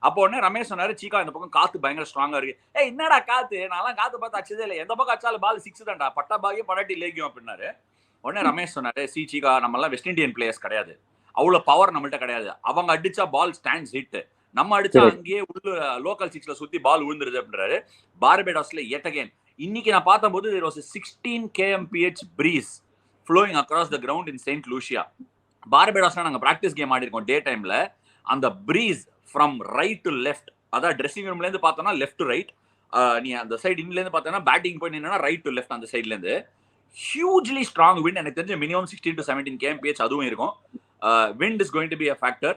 அப்போ உடனே ரமேஷ் சொன்னாரு, சீக்கா இந்த பக்கம் காத்து பயங்கர ஸ்ட்ராங்கா இருக்கு. என்னடா காத்து, நான் காத்து பார்த்து அடிச்சதே இல்லை, எந்த பக்கம் அடிச்சாலும் பால் 6 தான்டா, பட்டா பாகியம் படாட்டி லேகியம் அப்படின்னாரு. உடனே ரமேஷ் சொன்னாரு, சீக்கா நம்ம எல்லாம் வெஸ்ட் இண்டியன் பிளேயர்ஸ் கிடையாது, அவ்வளவு பவர் நம்மள்ட்ட கிடையாது. அவங்க அடிச்சா பால் ஸ்டாண்ட்ஸ் ஹிட், நம்ம அடிச்சா அங்கேயே உள்ள லோக்கல் 6ல சுத்தி பால் விழுந்துருது அப்படின்றாரு. பார்பேடோஸ்ல yet again இன்னைக்கு நான் பார்த்தபோது there was a 16 kmph breeze flowing across the ground in St. Lucia. பார்பேடோஸ்ல நாங்க பிராக்டிஸ் கேம் ஆடி இருக்கோம் டே டைம்ல. அந்த breeze from right to left, அதாவது ட்ரெஸ்ஸிங் ரூம்ல இருந்து பார்த்தோம்னா லெஃப்ட் டு ரைட், நீ அந்த சைடு இன்ல இருந்து பார்த்தோம்னா பேட்டிங் போய் நின்னா ரைட் டு லெஃப்ட், அந்த சைட்ல இருந்து ஹியூஜ்லி ஸ்ட்ராங் விண்ட். எனக்கு தெரிஞ்ச மினிமம் 16 to 17 kmph அதுவும் இருக்கும். Wind is going to be a factor.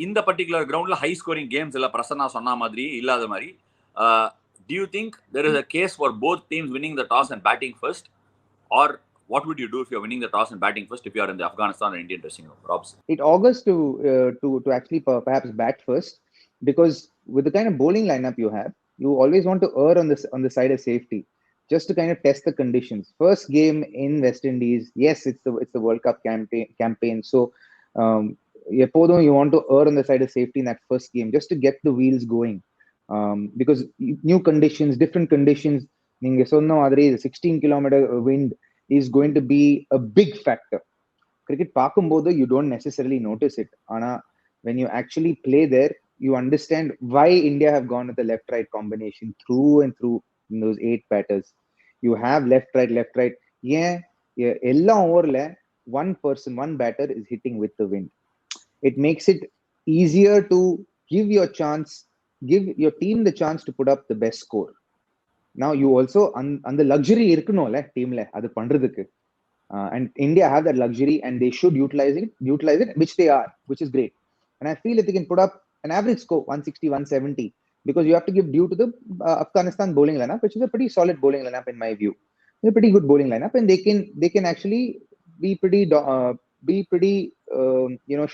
இந்த பர்டிகுலர் கிரவுண்ட்ல ஹை ஸ்கோரிங் கேம்ஸ் எல்லாம் பிரசன்னா சொன்ன மாதிரி இல்லாத மாதிரி. Do you think there is a case for both teams winning the toss and batting first, or what would you do if you're winning the toss and batting first if you are in the Afghanistan or Indian dressing room, Robs? It augurs to actually perhaps bat first, because with the kind of bowling lineup you have, you always want to err on the side of safety, just to kind of test the conditions. First game in West Indies, yes, it's the World Cup campaign, so you want to err on the side of safety in that first game, just to get the wheels going. Because new conditions, different conditions, ninga sonna madri 16 kilometer wind is going to be a big factor. Cricket paakumbodhu you don't necessarily notice it, ana when you actually play there you understand why India have gone with the left right combination through and through in those 8 batters. You have left right ella overla one batter is hitting with the wind. It makes it easier to give your team the chance to put up the best score. Now you also and the luxury iruknola team la adu pandradhukku, and India have that luxury and they should utilize it, which they are, which is great. And I feel if they can put up an average score 160 170, because you have to give due to the Afghanistan bowling lineup, which is a pretty solid bowling lineup in my view. It's a pretty good bowling lineup, and they can actually be pretty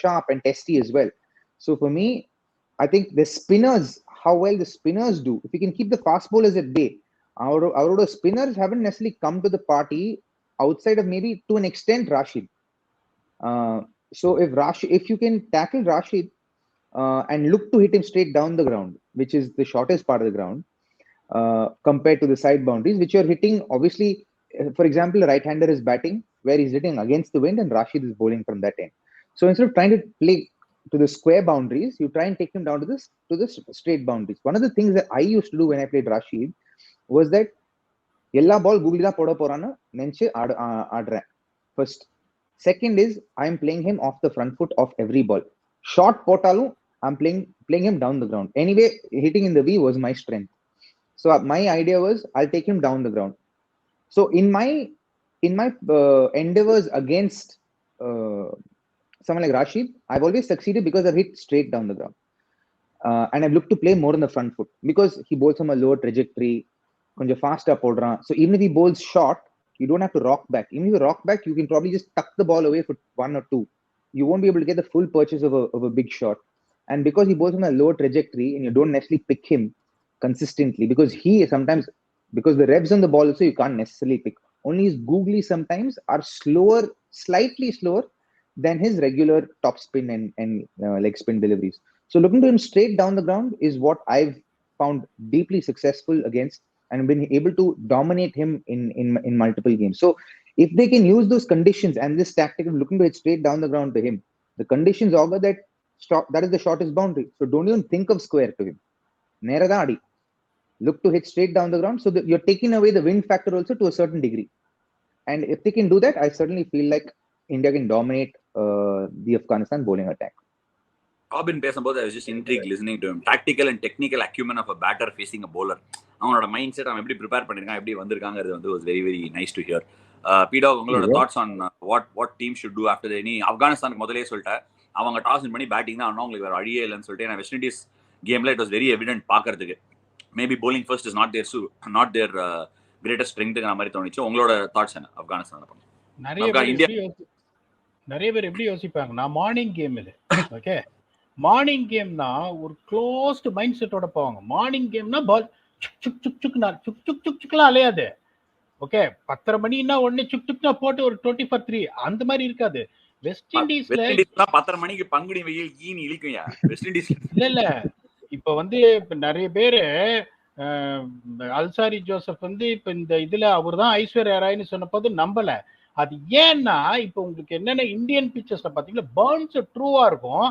sharp and testy as well. So for me, I think the spinners, how well the spinners do, if you can keep the fast bowlers at bay. Our spinners haven't necessarily come to the party outside of maybe to an extent Rashid. So if you can tackle Rashid and look to hit him straight down the ground, which is the shortest part of the ground, compared to the side boundaries, which you're hitting, obviously, for example, a right-hander is batting where he's hitting against the wind and Rashid is bowling from that end. So instead of trying to play to the square boundaries, you try and take him down to the straight boundaries. One of the things that I used to do when I played Rashid was that ella ball google da poda porana nenche aadren. First. Second is I am playing him off the front foot of every ball. Short potalu I'm playing him down the ground. Anyway, hitting in the V was my strength. So my idea was I'll take him down the ground. So in my endeavors against someone like Rashid, I've always succeeded because I've hit straight down the ground. And I've looked to play more on the front foot because he bowls from a lower trajectory, konja faster podran. So even if he bowls short, you don't have to rock back. Even if you rock back, you can probably just tuck the ball away for 1 or 2. You won't be able to get the full purchase of a big shot. And because he bowls from a lower trajectory and you don't necessarily pick him, consistently, because he sometimes, because the revs on the ball also you can't necessarily pick. Only his googly sometimes are slower, slightly slower than his regular top spin and leg spin deliveries. So looking to him straight down the ground is what I've found deeply successful against, and been able to dominate him in multiple games. So if they can use those conditions and this tactic of looking to hit straight down the ground to him, the conditions augur that that is the shortest boundary. So don't even think of square to him. Nerada adi. Look to hit straight down the ground, so that you're taking away the wind factor also to a certain degree. And if they can do that, I certainly feel like India can dominate the Afghanistan bowling attack. Robin பேசும்போது I was just intrigued listening to him. Tactical and technical acumen of a batter facing a bowler. அவனோட mind set அவன் எப்படி prepare பண்ணிருக்கான், எப்படி வந்திருக்காங்கிறது வந்து was very very nice to hear. பீடா, உங்களோட thoughts on what team should do after the, நீ ஆப்கானிஸ்தானுக்கு முதலே சொல்லிட்டேன் அவங்க டாஸ் வின் பண்ணி பேட்டிங் தான் ஆனா உங்களுக்கு வேற வழியே இல்லைன்னு சொல்லிட்டு, நான் வெஸ்ட் இண்டீஸ் கேம்ல இட் வாஸ் வெரி எவிடென்ட் பாக்குறதுக்கு. Maybe bowling first is not their greatest strengthங்கிற மாதிரி தோணுச்சு. உங்களோட தாட்ஸ் என்ன ஆப்கானிஸ்தான் பண்ண? நிறைய பேர் எப்படி யோசிப்பாங்கன்னா மார்னிங் கேம் இது, ஓகே மார்னிங் கேம்னா ஒரு க்ளோஸ்டு மைண்ட் செட்டோட போவாங்க. மார்னிங் கேம்னா பால் சுக் சுக் சுக்னா சுக் சுக் சுக் சுக்லாம் அலையாது. ஓகே 10:30 மணின்னா உடனே சுக் சுக்னா போட்டு ஒரு 20-3 அந்த மாதிரி இருக்காது. வெஸ்ட் இண்டீஸ்ல 10:30 மணிக்கு பங்குனி வெயில் ஈனி இழுக்குயா வெஸ்ட் இண்டீஸ். இல்ல இப்ப வந்து நிறைய பேரு அல்சாரி ஜோசப் வந்து இப்ப இந்த இதுல அவர் தான் ஐஸ்வர்யா ராய்னு சொன்னபோது நம்பல. அது ஏன்னா இப்ப உங்களுக்கு என்னென்ன இந்தியன் பிக்சர்ஸ்ல பாத்தீங்கன்னா பவுன்ஸ் ட்ரூவா இருக்கும்.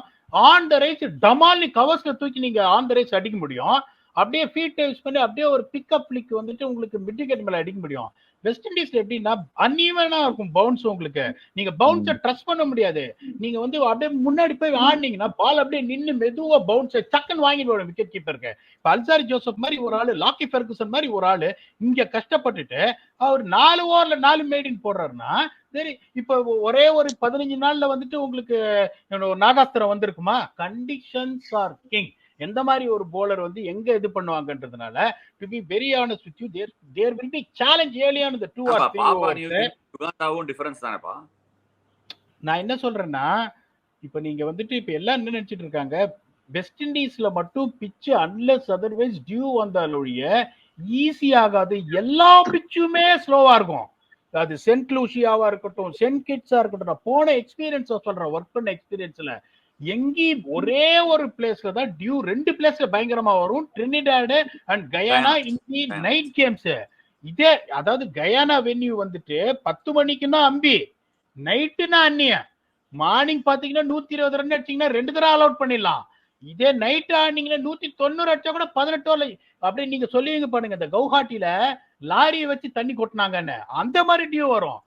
ஆன் த ரைஸ் டமால்னு கவர்ஸ்ல தூக்கி நீங்க ஆன் த ரைஸ் அடிக்க முடியும். அப்படியே ஃபீட் யூஸ் பண்ணி அப்படியே ஒரு பிக்கப் லிக் வந்துட்டு உங்களுக்கு மிட் விக்கெட் மேல அடிக்க முடியும். வெஸ்ட் இண்டீஸ்ல எப்படின்னா அன்ஈவனா இருக்கும் பவுன்ஸ். உங்களுக்கு நீங்க பவுன்ஸை ட்ரஸ்ட் பண்ண முடியாது. நீங்க வந்து அப்படியே முன்னாடி போய் ஆடினீங்கன்னா பால் அப்படியே நின்று மெதுவா பவுன்ஸை சக்குன்னு வாங்கிட்டு வரும் விக்கெட் கீப்பருக்கு. இப்ப அல்சாரி ஜோசப் மாதிரி ஒரு ஆளு, லாக்கி ஃபெர்குசன் மாதிரி ஒரு ஆளு இங்க கஷ்டப்பட்டுட்டு அவர் 4 ஓவர்ல 4 மேடின் போடுறாருன்னா சரி. இப்ப ஒரே ஒரு 15 நாள்ல வந்துட்டு உங்களுக்கு நாகாஸ்திரம் வந்திருக்குமா? Conditions are king. எந்த மாதிரி ஒரு போலர் வந்து எங்க இது பண்ணுவாங்கன்றதுனால to be very honest with you there will be challenge early on the 2 or 3 overs. யுகாண்டாவும் difference தானேப்பா. நான் என்ன சொல்றேன்னா இப்ப நீங்க வந்துட்டு இப்ப எல்லாம் என்ன நினைச்சிட்டு இருக்காங்க, வெஸ்ட் இண்டீஸ்ல மட்டும் பிட்ச் அன்லெஸ் அதர்வைஸ் டியூ வந்தாலொழிய ஈஸி ஆகாது. எல்லா பிட்சுமே ஸ்லோவா இருக்கும். அது சென்ட் லூசியாவா இருக்கட்டும், சென்ட் கிட்ஸா இருக்கட்டும். நான் போன எக்ஸ்பீரியன்ஸ் சொல்றேன், ஒர்க் பண்ண எக்ஸ்பீரியன்ஸ்ல எங்கேயும் ஒரே ஒரு பிளேஸ்ல தான் டியூ 2 பிளேஸ்ல பயங்கரமா வரும். Trinidad and Guyana in the night games. இதே அதாவது கயானா வென்யூ வந்துட்டு 10 மணிக்குன்னா அம்பி, நைட்டுனா அந்நிய. மார்னிங் பாத்தீங்கன்னா 120 ரன் அடிச்சீங்கன்னா 2 தடவை ஆல் அவுட் பண்ணிடலாம். இதே நைட் ஆனீங்கன்னா 190 அடிச்சா கூட 18 ஓவர்ல அப்படி நீங்க சொல்லுவீங்க பாருங்க. இந்த கவுஹாட்டில லாரியை வச்சு தண்ணி கொட்டினாங்கன்னு அந்த மாதிரி டியூ வரும்.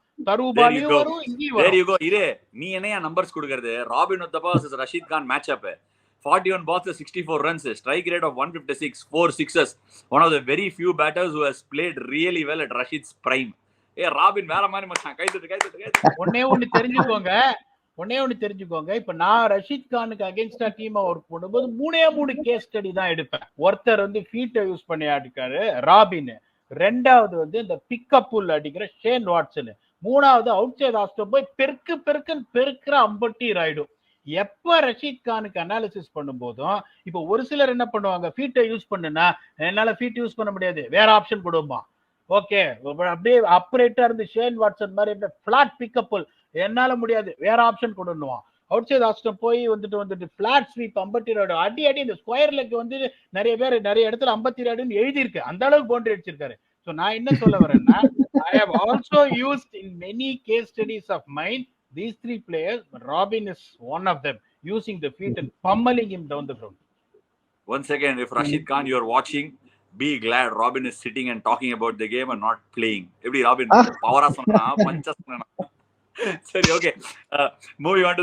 நீ என்னையா நம்பர்ஸ் கொடுக்கறது? Robin Uthappa vs Rashid Khan match up. 41 balls 64 runs, strike rate of 156, 4 sixes. One of the very few batters who has played really well at Rashid's prime. Robin வேற மாதிரி மச்சான். கைது ஒண்ணே ஒன்னு தெரிஞ்சுக்கோங்க. இப்ப நான் ரஷீத் கானுக்கு அகைன்ஸ்டா டீமா ஒர்க் பண்ணும்போது 3 கேஸ் ஸ்டடி தான் எடுப்பேன். ஒருத்தர் வந்து ஃபீட்டை யூஸ் பண்ணி ஆடிக்காரு ராபின், ரெண்டாவது வந்து இந்த பிக்கப் புல் அடிக்கிற ஷேன் வாட்சன், மூணாவது அவுட் சைட் ஆஸ்டர் போய் பெருக்கிற அம்பட்டி ராய்டு. எப்ப ரஷீத் கானுக்கு அனாலிசிஸ் பண்ணும் போதும் இப்ப ஒரு சிலர் என்ன பண்ணுவாங்க, ஃபீட்டை யூஸ் பண்ணுனா என்னால ஃபீட் யூஸ் பண்ண முடியாது, வேற ஆப்ஷன் கொடுப்போம். ஓகே அப்படியே அப்ரேட்டா இருந்து ஷேன் வாட்சன் மாதிரி பிளாட் பிக்கப் என்னால முடியாது, வேற ஆப்ஷன் கொடுன்னுவான். அவுட் சைட் ஆஸ்டர் போய் வந்துட்டு பிளாட் ஸ்வீப் 50 ராய்டு அடி இந்த ஸ்கொயர் லெக் வந்து நிறைய பேர் நிறைய இடத்துல 50 ராய்டுன்னு எழுதியிருக்கு. அந்த அளவுக்கு பவுண்டரி அடிச்சிருக்காரு. So நான் என்ன சொல்ல வரேன்னா, I have also used in many case studies of mine these 3 players, but Robin is one of them, using the feet and pummeling him down the ground. Once again, if Rashid Khan you are watching, be glad Robin is sitting and talking about the game and not playing. Every Robin power சொன்னா பஞ்ச சொன்னா. Sorry, okay. Moving on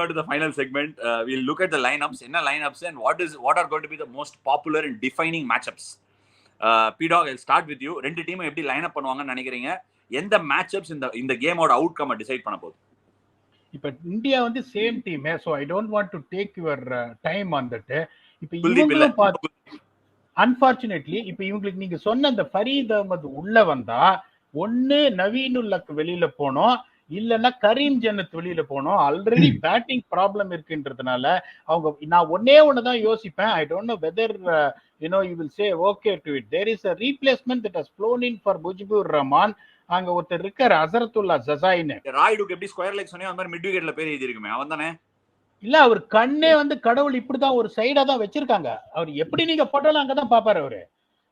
to the final segment, we'll look at the lineups. Enna lineups and what are going to be the most popular and defining matchups. P-Dog, I'll start with you. ரெண்டு டீமும் எப்படி line up பண்ணுவாங்கன்னு நினைக்கிறீங்க? எந்த matchups இந்த கேமோட outcome decide பண்ண போகுது? இப்ப இந்தியா வந்து same team, so I don't want to take your time on that. இப்ப இவங்களும் பார்த்து அன்பார்ச்சுனேட்லி இப்ப இவங்களுக்கு நீங்க சொன்ன அந்த ஃபரீத் அஹ்மத் உள்ள வந்தா ஒன்னு நவீனுல்லாக்கு வெளியில போனோம், இல்லன்னா கரீம் ஜன்னத் வெளியில போனோம். ஆல்ரெடி பேட்டிங் ப்ராப்ளம் இருக்குன்றதுனால அவங்க நான் ஒண்ணுதான் யோசிப்பேன். I don't know whether you will say okay to it. There is a replacement that has flown in for Mujibur Rahman. அங்க ஒருத்தர் இருக்காரு அசரத்துல்லா ஜசாயின்னு. ராய்டுக்கு எப்படி ஸ்கொயர் லெக் சொன்னே அந்த மாதிரி மிட் விக்கெட்ல பேர் எழுதி இருக்குமே அவன் தானே? இல்ல அவர் கண்ணே வந்து கடவுள் இப்படிதான் ஒரு சைடா தான் வச்சிருக்காங்க. அவர் எப்படி நீங்க போட்டாலும் அங்கதான் பாப்பாரு அவரு.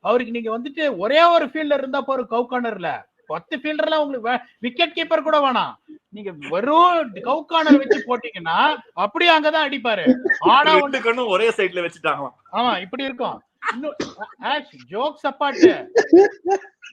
அவருக்கு நீங்க வந்துட்டு ஒரே ஒரு ஃபீல்டர் இருந்தா போற கவுகார்னர்ல 10 ஃபீல்டர்லாம் உங்களுக்கு விக்கெட் கீப்பர் கூட வேணாம். நீங்க வெறும் கவுகார்னர் வச்சு போட்டீங்கன்னா அப்படியே அங்கதான் அடிப்பாரு. ஆனா ரெண்டு கண்ணும் ஒரே சைடுல வச்சுட்டாங்க. ஆமா இப்படி இருக்கும். ஜோக்ஸ் அப்பார்ட்,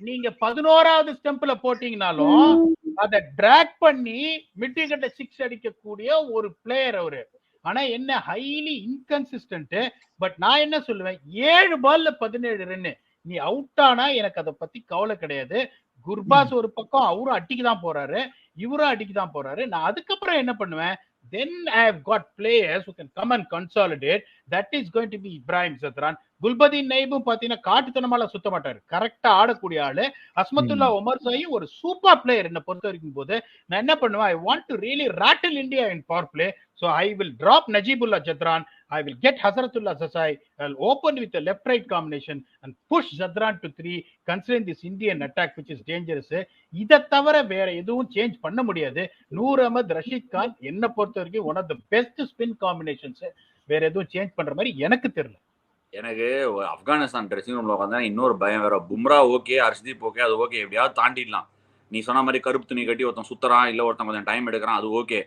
நீங்க 11வது ஸ்டெம்ப்ல போட்டீங்கனாலும் அதை டிராக் பண்ணி மிட் விக்கெட்ல 6 அடிக்கக்கூடிய ஒரு பிளேயர் அவரு. ஆனா என்ன ஹைலி இன்கன்சிஸ்டன்ட். பட் நான் என்ன சொல்லுவேன், 7 பால்ல 17 ரன். நீ அவுட் ஆனா எனக்கு அதை பத்தி கவலை கிடையாது. குர்பாஸ் ஒரு பக்கம் அவரும் அடிக்குதான் போறாரு, இவரும் அடிக்குதான் போறாரு. நான் அதுக்கப்புறம் என்ன பண்ணுவேன், then I have got players who can come and consolidate. That is going to be Ibrahim Zadran. Gulbadin நைபும் பாத்தீங்கன்னா காட்டுத்தனமால சுத்த மாட்டாரு, கரெக்டா ஆடக்கூடிய ஆளு. அஸ்மத்துல்லா ஒமர் சாயும் ஒரு சூப்பர் பிளேயர் என்ன பொறுத்த வரைக்கும் போது. நான் என்ன பண்ணுவேன், I want to really rattle India in power play. So I will drop Najibullah Zadran. I will get Hazratullah Zasai. I'll open with a left-right combination and push Zadran to 3, considering this Indian attack which is dangerous. இதை தவிர வேற எதுவும் change பண்ண முடியாது. நூர் அஹமத், ரஷீத் கான் என்ன பொறுத்த வரைக்கும் one of the best spin combinations. வேற எதுவும் சேஞ்ச் பண்ற மாதிரி எனக்கு தெரியல. எனக்கு ஆப்கானிஸ்தான் ட்ரெஸ்ஸிங் ரூம்ல உட்காந்தா இன்னொரு பயம் வேற. பும்ரா ஓகே, ஹர்ஷ்தீப் ஓகே, அது ஓகே, எப்படியாவது தாண்டிடலாம். நீ சொன்ன மாதிரி கருப்பு துணி கட்டி ஒருத்தன் சுத்துறான், இல்ல ஒருத்தன் கொஞ்சம் டைம் எடுக்கிறான், அது ஓகே.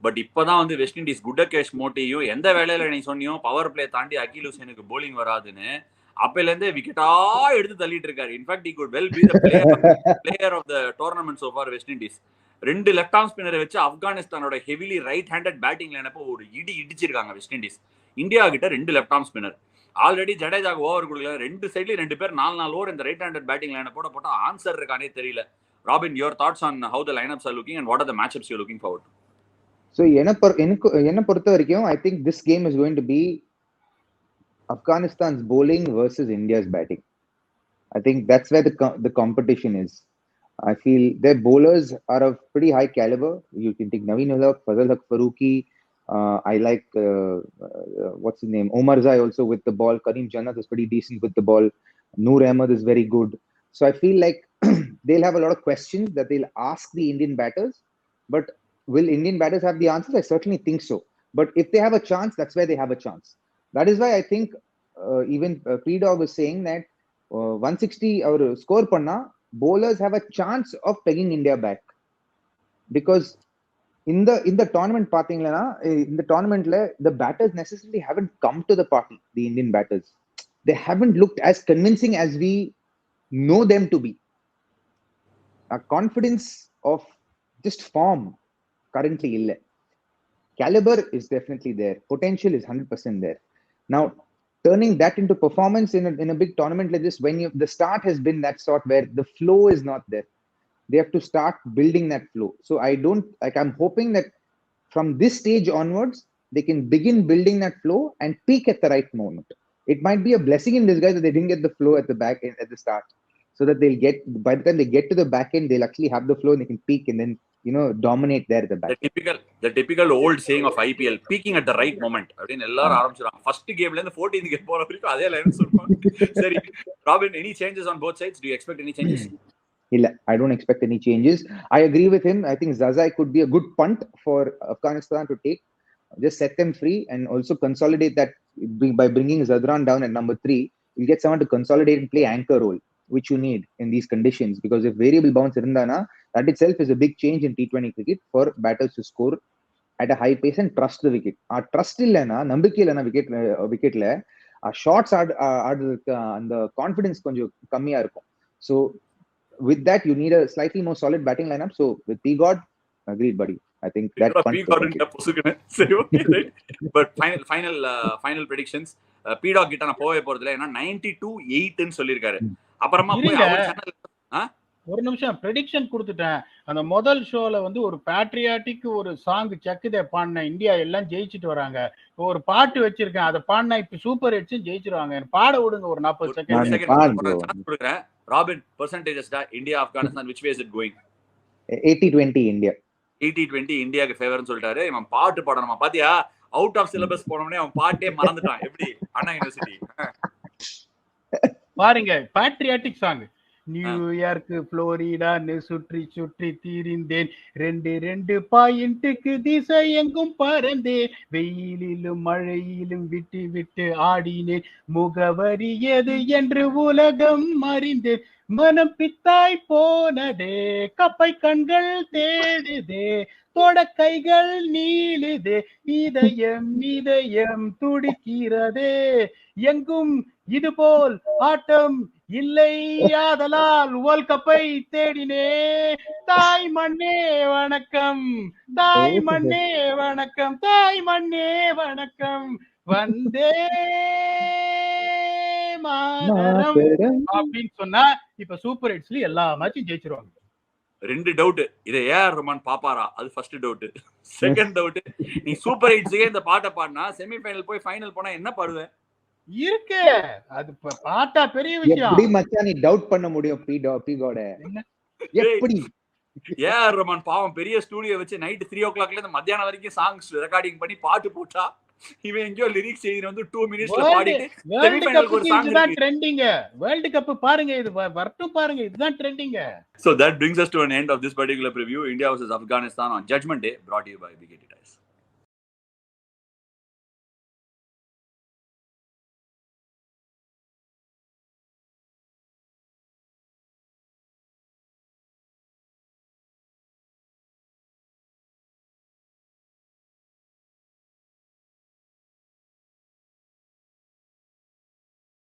பட் இப்பதான் வந்து வெஸ்ட் இண்டீஸ் குட்டகேஷ் மோட்டியும் எந்த வேலையில நீ சொன்னியும் பவர் பிளே தாண்டி அகில் ஹுசேனுக்கு போலிங் வராதுன்னு அப்பையில இருந்தே விக்கெட்டா எடுத்து தள்ளிட்டு இருக்காரு. In fact he could well be the player of the tournament so far West Indies. 2 left arm ஸ்பின்னரை வச்சு ஆப்கானிஸ்தானோட ஹெவிலி ரைட் ஹேண்டட் பேட்டிங் லைனப்போ ஒரு இடிச்சிருக்காங்க வெஸ்ட் இண்டீஸ். இந்தியா கிட்ட 2 லெஃப்ட் ஆர்ம் ஸ்பின்னர். ஆல்ரெடி ஜடேஜாக்கு ஓவர் கொடுக்கல, 2 சைட்லயும் 2 பேர் 4 ஓவர் இந்த ரைட் ஹேண்டட் பேட்டிங் லைனை போட்டா ஆன்சர் இருக்கானே தெரியல. Robin, your thoughts on how the lineups are looking and what are the matchups you're looking forward to? So என்ன பொறுத்த வரைக்கும் I think this game is going to be Afghanistan's bowling versus India's batting. I think that's where the competition is. I feel their bowlers are of pretty high caliber. You can take Naveen Ulhaq, Fazal Haq Farooqi. I like what's his name, Omar Zai also with the ball. Kareem Jannat is pretty decent with the ball. Noor Ahmed is very good. So I feel like they'll have a lot of questions that they'll ask the Indian batters. But will Indian batters have the answers? I certainly think so. But if they have a chance, that's where they have a chance. That is why I think even P-Dog was saying that 160 our score panna, bowlers have a chance of pegging India back. Because in the tournament pathingla, in the tournament the batters necessarily haven't come to the party. The Indian batters, they haven't looked as convincing as we know them to be. A confidence of just form currently illa. Caliber is definitely there, potential is 100% there. Now turning that into performance in a big tournament like this, when the start has been that sort where the flow is not there, they have to start building that flow. So I'm hoping that from this stage onwards they can begin building that flow and peak at the right moment. It might be a blessing in disguise that they didn't get the flow at the back end at the start, so that they'll get, by the time they get to the back end, they'll actually have the flow and they can peak and then dominate there at the back. The typical old saying of IPL, peaking at the right moment. அப்படினு எல்லாரும் ஆரம்பிச்சாங்க. First கேம்ல இருந்து 14th game போற வரைக்கும் அதே line சொல்றாங்க. சரி robin, any changes on both sides? Do you expect any changes? Illa, I don't expect any changes. I agree with him. I think Zazai could be a good punt for Afghanistan to take. Just set them free and also consolidate that by bringing Zadran down at number 3. You'll get someone to consolidate and play anchor role, which you need in these conditions. Because if variable bounce irundana, that itself is a big change in T20 cricket for batters to score at a high pace and trust the wicket. Trust illana, nambikku illana wicket la shots and the confidence konjam kammiya irukum. So with that you need a slightly more solid batting lineup. So with P-God, agreed buddy. I think that P-God inda posukene seri okay right. But final predictions, P-Dog கிட்ட நான் போவே போறதுல ஏன்னா 92-8 ன்னு சொல்லிருக்காரு. அப்புறமா போய் our channel ஒரு நிமிஷம் ப்ரெடிக்ஷன் கொடுத்துட்டேன். அந்த முதல் ஷோல வந்து ஒரு பேட்ரியாட்டிக் ஒரு சாங் சக்குதே பாடின இந்தியா எல்லாம் ஜெயிச்சுட்டு வராங்க. ஒரு பாட்டு வச்சிருக்கேன், அதை பாடினா இப்ப சூப்பர் ஹிட்ஸ் ஜெயிச்சிருவாங்க. பாட விடுங்க ஒரு 40 செகண்ட் கொடுக்குறேன். Robin, percentages India Afghanistan, which way is it going? 80-20 India. 80-20 இந்தியாவுக்கு ஃபேவர்னு சொல்லிட்டாரு. இவன் பாட்டு பாடணுமா பாத்தியா? அவுட் ஆஃப் சிலபஸ் போனோடனே அவன் பாட்டே மறந்துட்டான். எப்படி அண்ணா யூனிவர்சிட்டி பாருங்க, பேட்ரியாட்டிக் சாங். நியூயார்க் புளோரிடான்னு சுற்றி சுற்றி தீரிந்தேன், 2 பாயிண்ட்டுக்கு திசை எங்கும் பறந்தேன், வெயிலிலும் மழையிலும் விட்டு விட்டு ஆடினேன், முகவரி எது என்று உலகம் அறிந்தேன், மனம் பித்தாய் போனதே, கப்பை கண்கள் தேடுதே, தொட கைகள் நீளுதே, இதயம் இதயம் துடிக்கிறதே, எங்கும் இதுபோல் ஆட்டம் இல்லை, ஆதலால் வேர்ல்ட் கப்பை தேடினே, தாய் மண்ணே வணக்கம், தாய் மண்ணே வணக்கம், தாய் மண்ணே வணக்கம், வந்தே மாதரம் அப்படின்னு சொன்னா இப்ப சூப்பர் ஹிட்ஸ்ல எல்லா மேட்சும் ஜெயிச்சிருவாங்க. 2 டவுட். இதை ஏஆர் ரஹ்மான் பாப்பாரா? அது ஃபர்ஸ்ட் டவுட். செகண்ட் டவுட், நீ சூப்பர் ஹிட்ஸ்க்கே இந்த பாட்டை பாடினா செமிஃபைனல் போய் ஃபைனல் போனா என்ன பாடுவேன்? இருக்கு, அது பாட்டா பெரிய விஷயம். எப்படி மச்சான் நீ டவுட் பண்ண முடியும்? பி காட் எப்படி? ஏஆர் ரஹ்மான் பாவம் பெரிய ஸ்டுடியோ வச்சு நைட் 3 o'clockல இருந்து மத்தியானம் வரைக்கும் சாங்ஸ் ரெக்கார்டிங் பண்ணி பாட்டு போட்டா, இவன் எங்கயோ லிரிக்ஸ் எழுதி வந்து 2 minutesல பாடிட்டு செமிஃபைனலுக்கு ஒரு சாங் இதுதான் ட்ரெண்டிங். வேர்ல்ட் கப் பாருங்க, இது வரட்டும் பாருங்க, இதுதான் trending. So that brings us to an end of this particular preview, India versus Afghanistan on Judgment Day, brought to you by BKT Tires.